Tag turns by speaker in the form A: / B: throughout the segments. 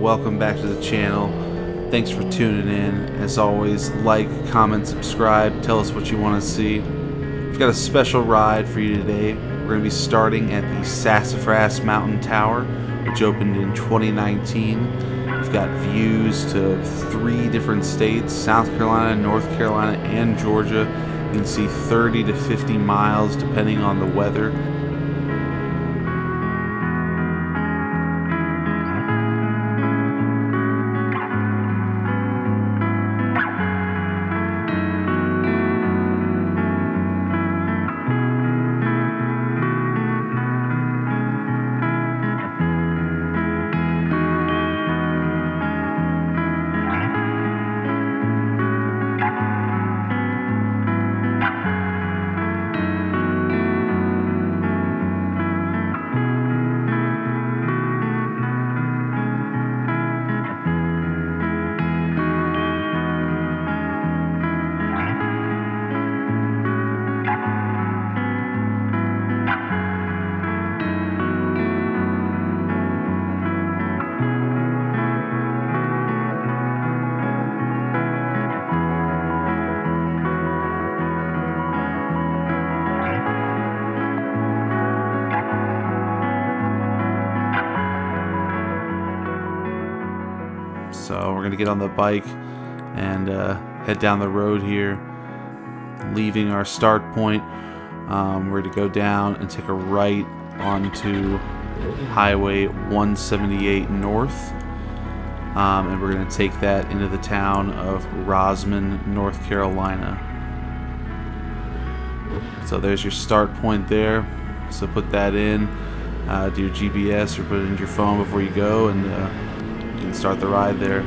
A: welcome back to the channel. Thanks for tuning in. As always, like, comment, subscribe, tell us what you want to see. We've got a special ride for you today. We're going to be starting at the Sassafras Mountain Tower, which opened in 2019. We've got views to 3 different states, South Carolina, North Carolina, and Georgia. You can see 30 to 50 miles depending on the weather. So we're going to get on the bike and head down the road here, leaving our start point. We're to go down and take a right onto Highway 178 North, and we're going to take that into the town of Rosman, North Carolina. So there's your start point there. So put that in, do your GPS or put it in your phone before you go, and you can start the ride there.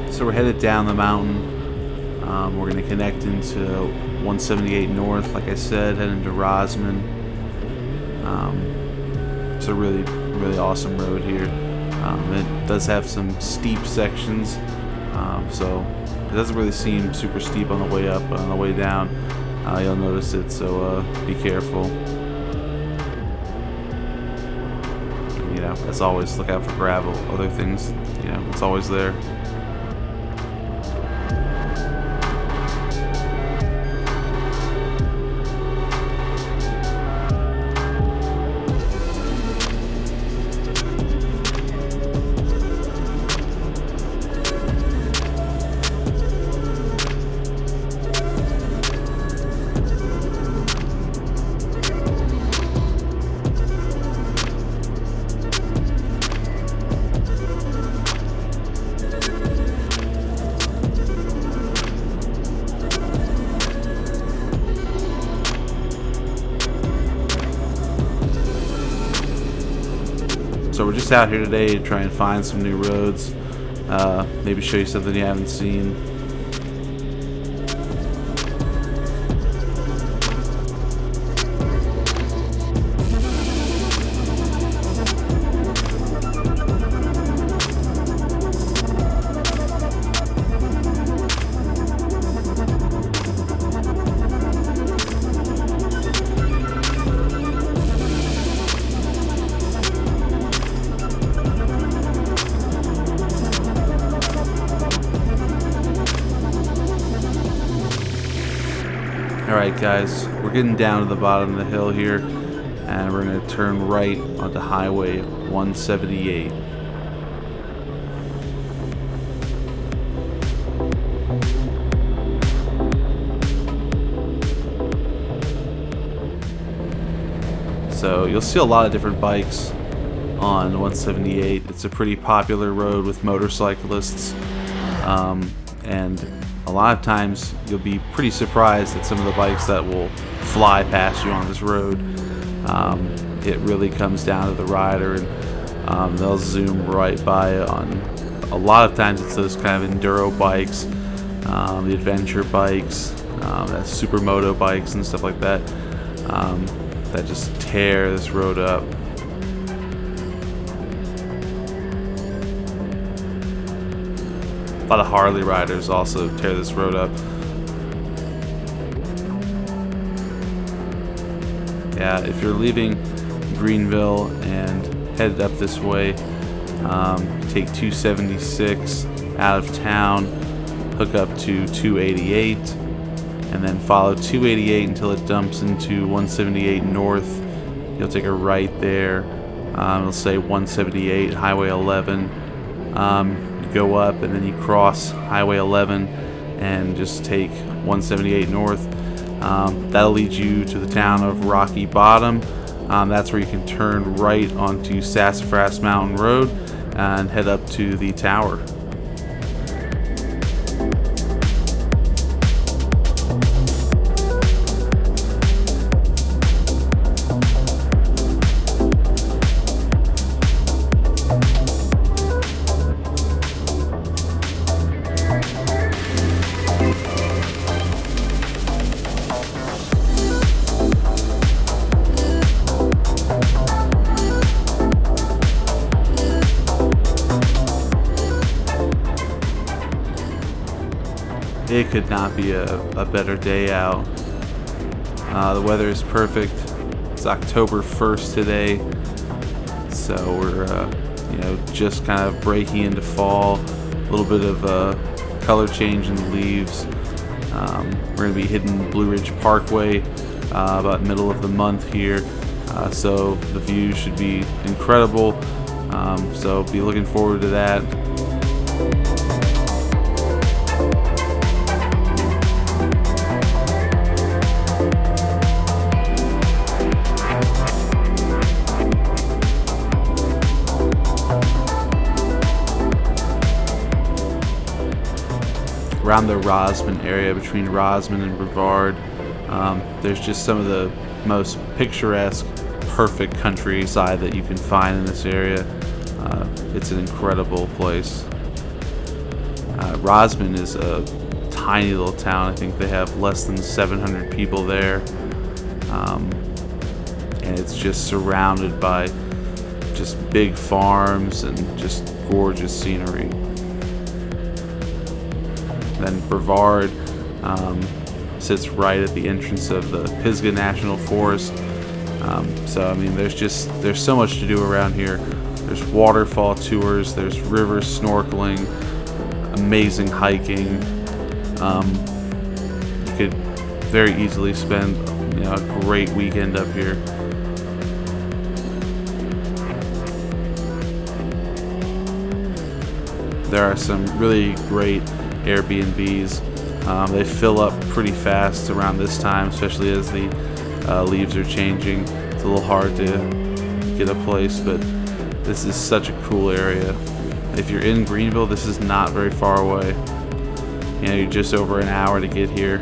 A: So we're headed down the mountain. We're going to connect into 178 North, like I said, head into Rosman. It's a really, really awesome road here. It does have some steep sections, so it doesn't really seem super steep on the way up, but on the way down, you'll notice it, so be careful. You know, as always, look out for gravel, other things, you know, it's always there. So we're just out here today to try and find some new roads, maybe show you something you haven't seen. Alright guys, we're getting down to the bottom of the hill here, and we're going to turn right onto Highway 178. So you'll see a lot of different bikes on 178. It's a pretty popular road with motorcyclists, and a lot of times you'll be pretty surprised at some of the bikes that will fly past you on this road. It really comes down to the rider, and they'll zoom right by on. A lot of times it's those kind of enduro bikes, the adventure bikes, that supermoto bikes and stuff like that, that just tear this road up. A lot of Harley riders also tear this road up. Yeah, if you're leaving Greenville and headed up this way, take 276 out of town, hook up to 288, and then follow 288 until it dumps into 178 north. You'll take a right there. It'll say 178 Highway 11. Go up, and then you cross Highway 11 and just take 178 north. That'll lead you to the town of Rocky Bottom. That's where you can turn right onto Sassafras Mountain Road and head up to the tower. It could not be a better day out. The weather is perfect. It's October 1st today, so we're just kind of breaking into fall. A little bit of color change in the leaves. We're going to be hitting Blue Ridge Parkway about middle of the month here, so the view should be incredible. So be looking forward to that. Around the Rosman area, between Rosman and Brevard, there's just some of the most picturesque, perfect countryside that you can find in this area. It's an incredible place. Rosman is a tiny little town. I think they have less than 700 people there, and it's just surrounded by just big farms and just gorgeous scenery. Then Brevard sits right at the entrance of the Pisgah National Forest. So I mean, there's so much to do around here. There's waterfall tours, there's river snorkeling, amazing hiking. You could very easily spend a great weekend up here. There are some really great Airbnbs. They fill up pretty fast around this time, especially as the leaves are changing. It's a little hard to get a place, but this is such a cool area. If you're in Greenville, this is not very far away. You're just over an hour to get here.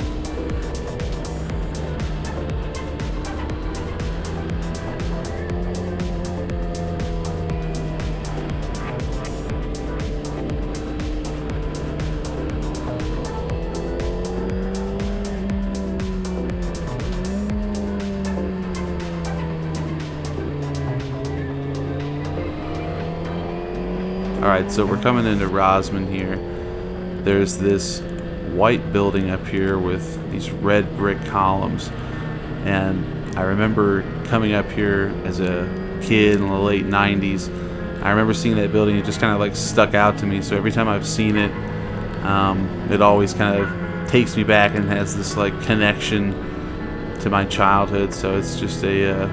A: Alright, so we're coming into Rosman here. There's this white building up here with these red brick columns. And I remember coming up here as a kid in the late 90s. I remember seeing that building. It just kind of like stuck out to me. So every time I've seen it, it always kind of takes me back and has this like connection to my childhood. So it's just I don't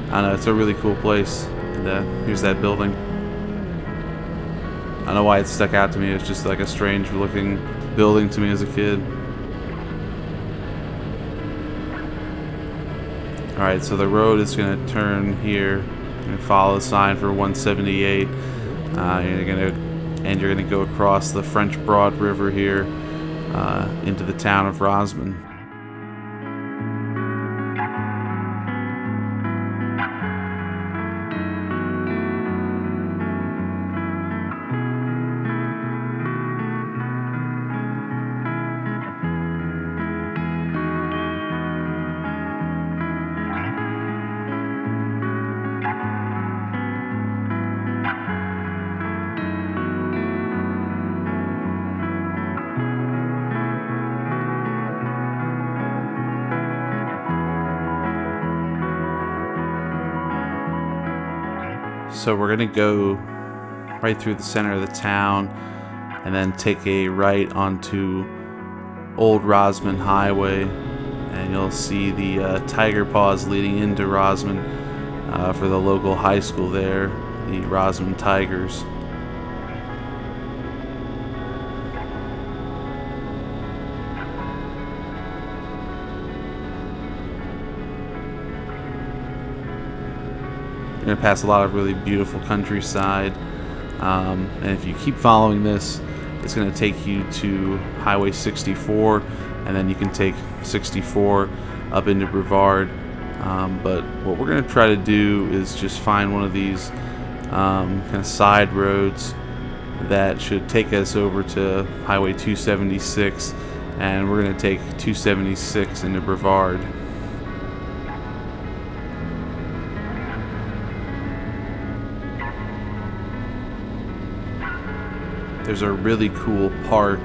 A: know, it's a really cool place. And here's that building. I don't know why it stuck out to me. It's just like a strange looking building to me as a kid. Alright, so the road is going to turn here. You're going to follow the sign for 178. You're going to go across the French Broad River here into the town of Rosman. So we're gonna go right through the center of the town and then take a right onto Old Rosman Highway, and you'll see the tiger paws leading into Rosman for the local high school there, the Rosman Tigers. You're going to pass a lot of really beautiful countryside, and if you keep following this, it's going to take you to Highway 64, and then you can take 64 up into Brevard. But what we're going to try to do is just find one of these kind of side roads that should take us over to Highway 276, and we're going to take 276 into Brevard. There's a really cool park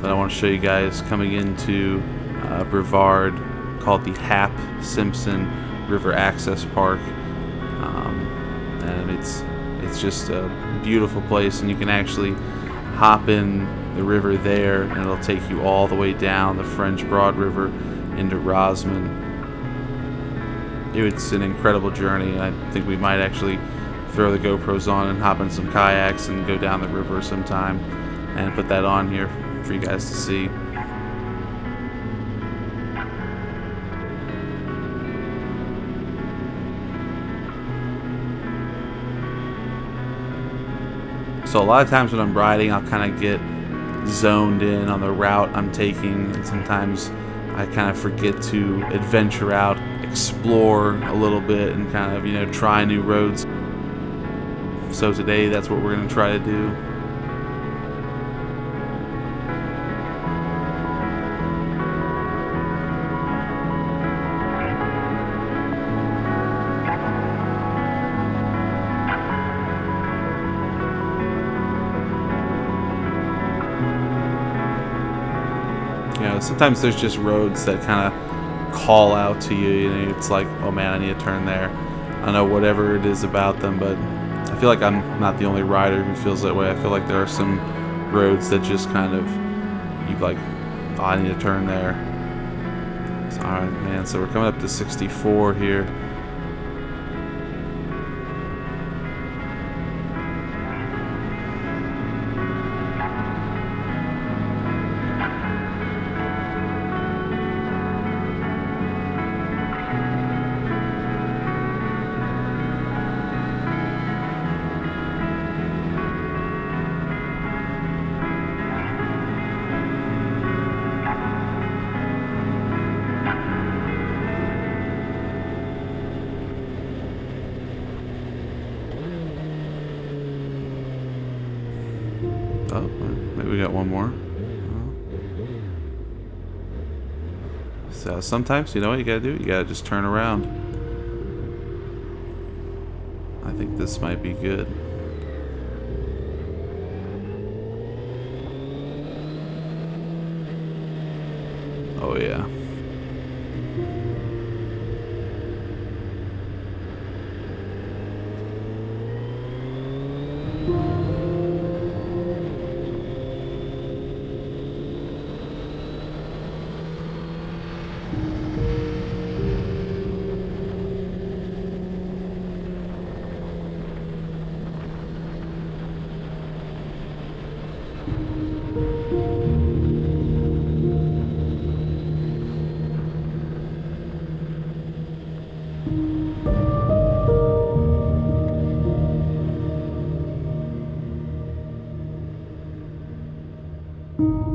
A: that I want to show you guys coming into Brevard called the Simpson River Access Park, and it's just a beautiful place, and you can actually hop in the river there, and it'll take you all the way down the French Broad River into Rosman. It's an incredible journey. I think we might actually throw the GoPros on and hop in some kayaks and go down the river sometime and put that on here for you guys to see. So a lot of times when I'm riding, I'll kind of get zoned in on the route I'm taking, and sometimes I kind of forget to adventure out, explore a little bit, and kind of, try new roads. So today, that's what we're going to try to do. Sometimes there's just roads that kind of call out to you. It's like, oh man, I need to turn there. I don't know, whatever it is about them, but I feel like I'm not the only rider who feels that way. I feel like there are some roads that just kind of, you like, oh, I need to turn there. So, alright, man, so we're coming up to 64 here. Oh, maybe we got one more. So sometimes, you know what you gotta do? You gotta just turn around. I think this might be good. Oh yeah.
B: you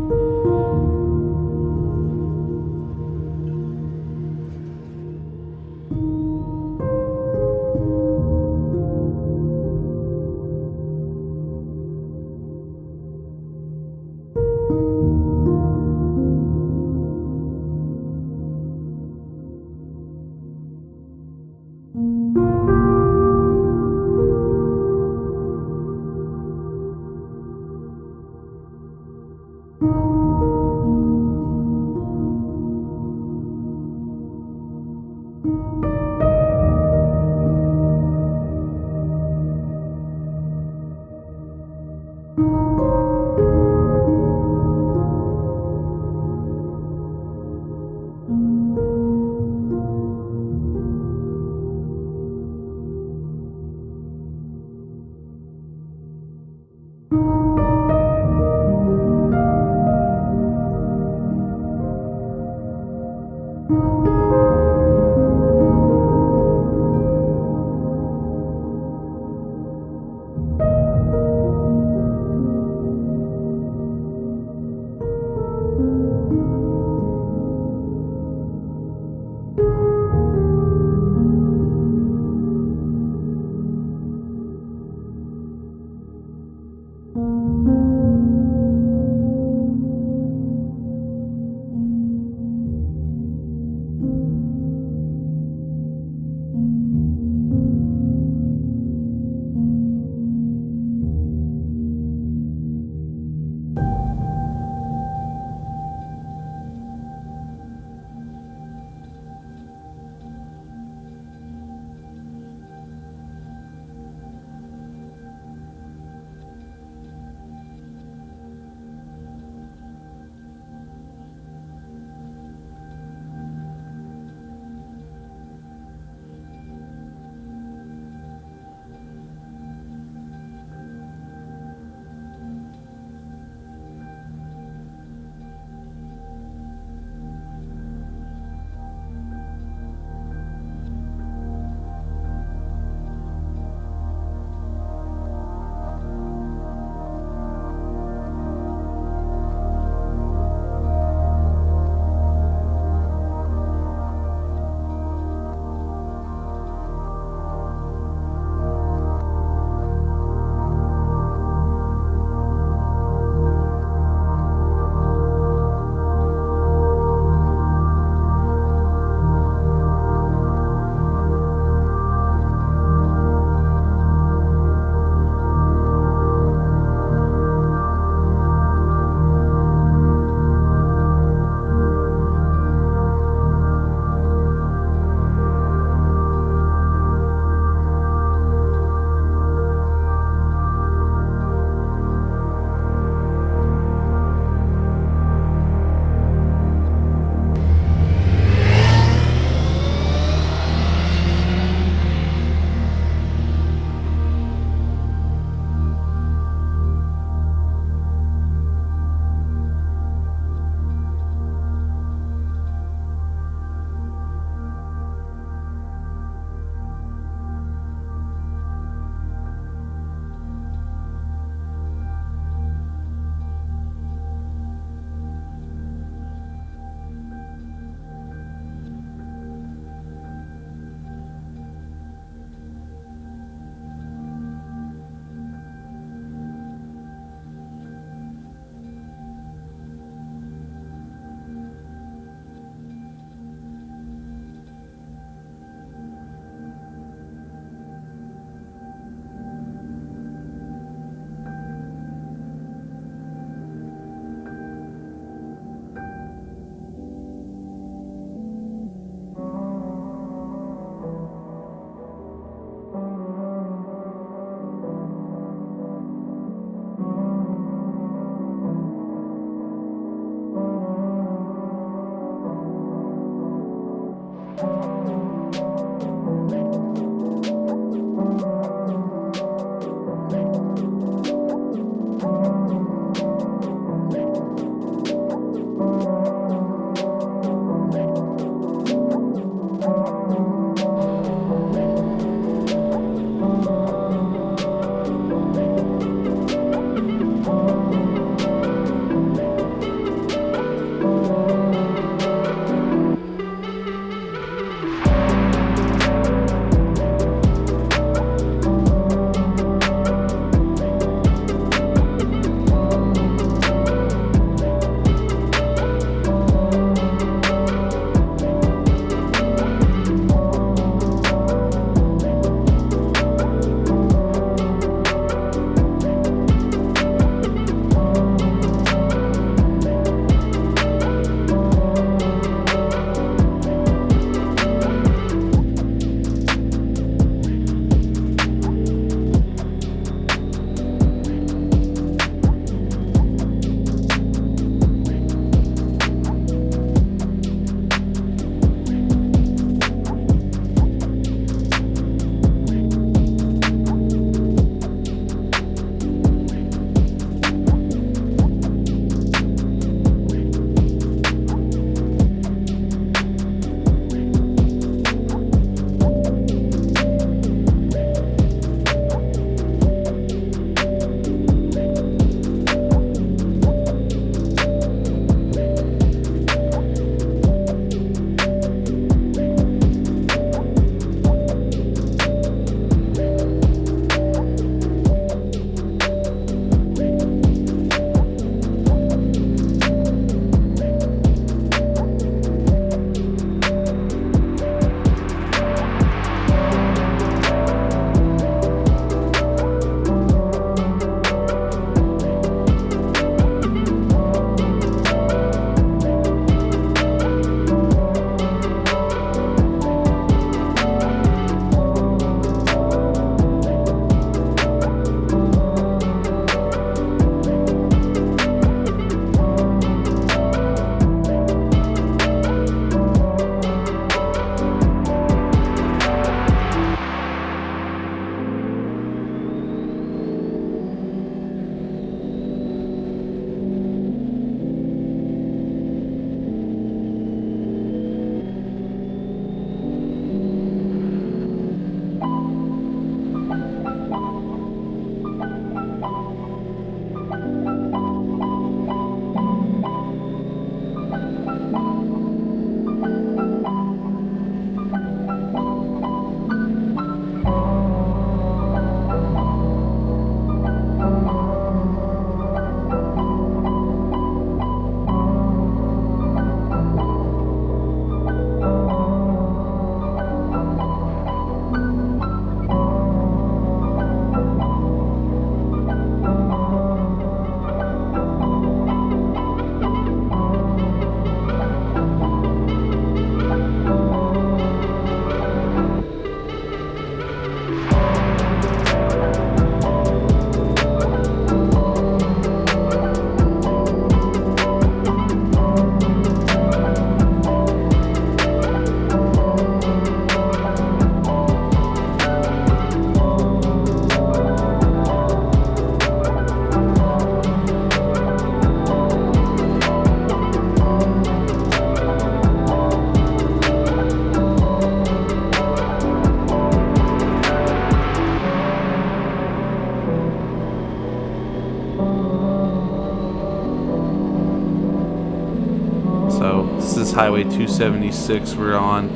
A: is Highway 276 we're on,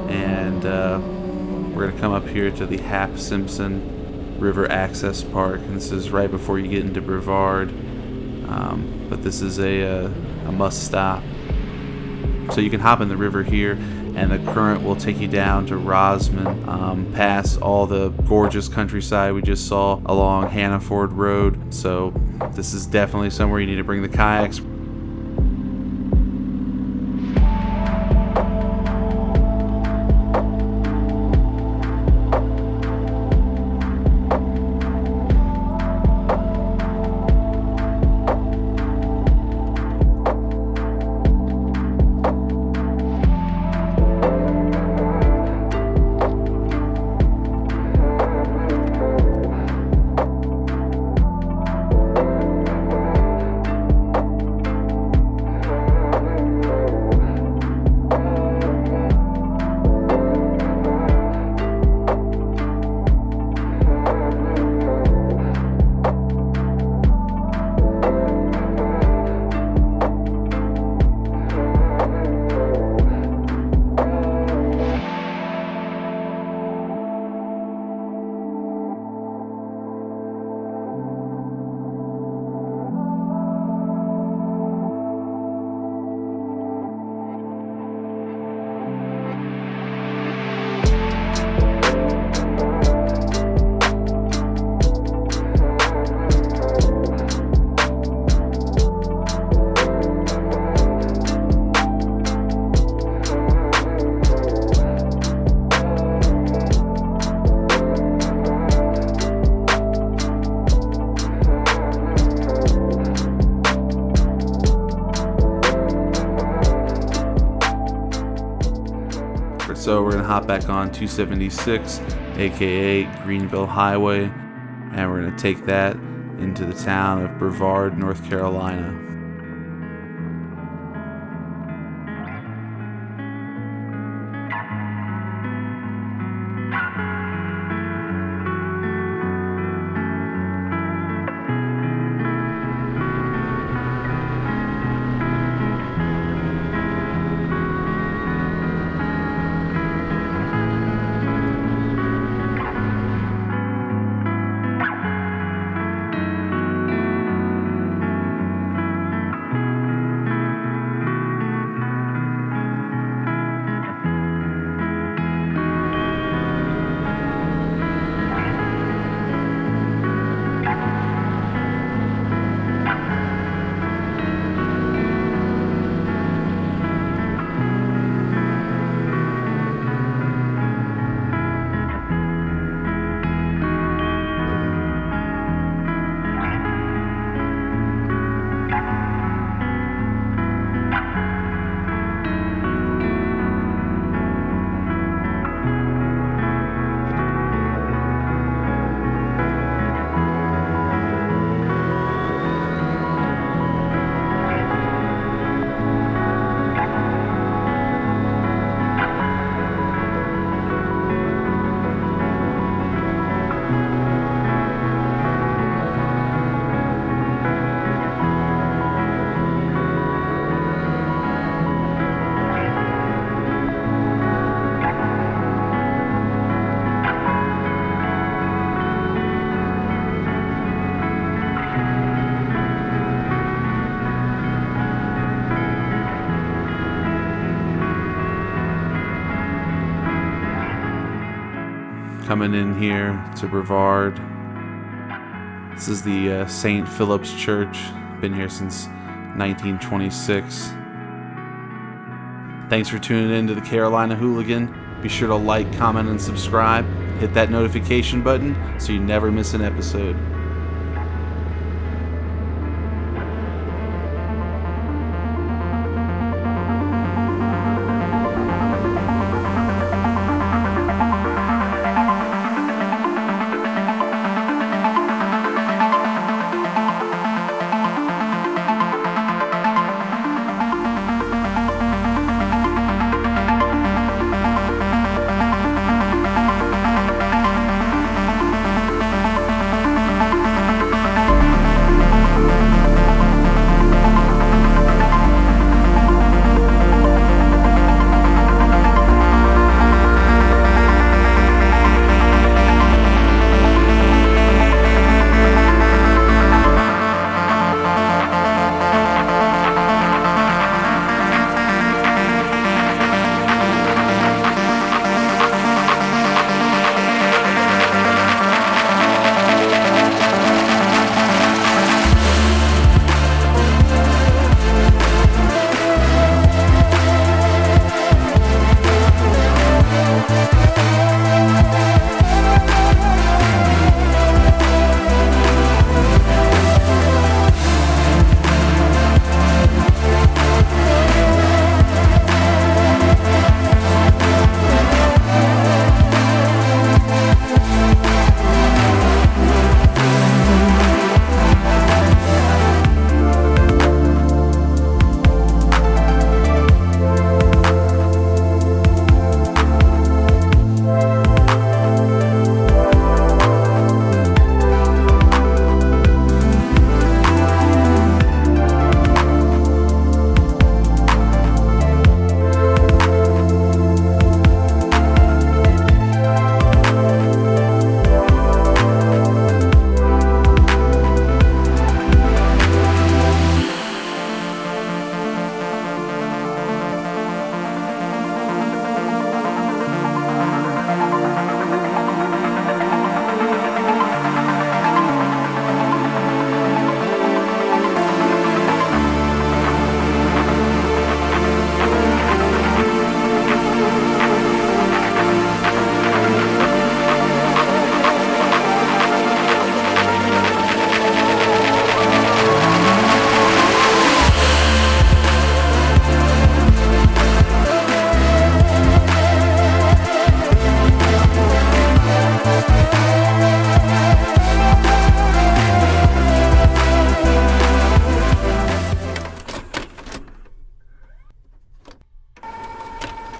A: and we're going to come up here to the Simpson River Access Park, and this is right before you get into Brevard, but this is a must stop. So you can hop in the river here, and the current will take you down to Rosman, past all the gorgeous countryside we just saw along Hannaford Road. So this is definitely somewhere you need to bring the kayaks. So we're going to hop back on 276, aka Greenville Highway, and we're going to take that into the town of Brevard, North Carolina. Coming in here to Brevard. This is the St. Philip's Church. Been here since 1926. Thanks for tuning in to the Carolina Hooligan. Be sure to like, comment, and subscribe. Hit that notification button so you never miss an episode.